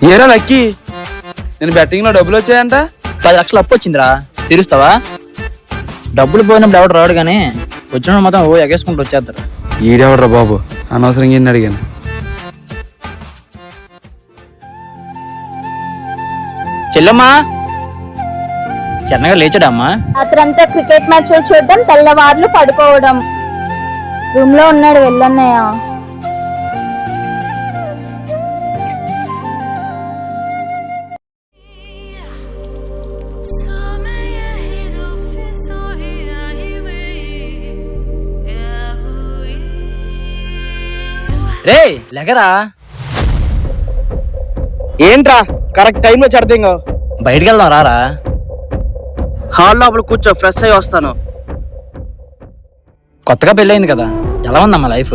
ఏరా లక్కీ, నేను బెట్టింగ్ లో డబ్బులు వచ్చాయంట. 10 లక్షలు అప్పు వచ్చిందిరా, తీరుస్తావా? డబ్బులు పోయినప్పుడు ఎవడు రాడు కానీ వచ్చిన మొత్తం ఎగేసుకుంటూ వచ్చేస్తారు. ఈడెవడ్రా బాబు, అనవసరంగా ఈయన్ని అడిగాను. చెల్లమ్మా, చిన్నగా లేచాడమ్మా. రాత్రంతా క్రికెట్ మ్యాచ్ చూడడం, తెల్లవార్లు పడుకోవడం. రూమ్ లో ఉన్నాడు, వెళ్ళన్నయ్య. రే లెగరా, ఏంట్రా కరెక్ట్ టైంలో చడతాం. బయటికి వెళ్దాం రారా. హాల్ లోపల కూర్చో, ఫ్రెష్ అయ్యి వస్తాను. కొత్తగా పెళ్ళయింది కదా, ఎలా ఉందమ్మా లైఫ్?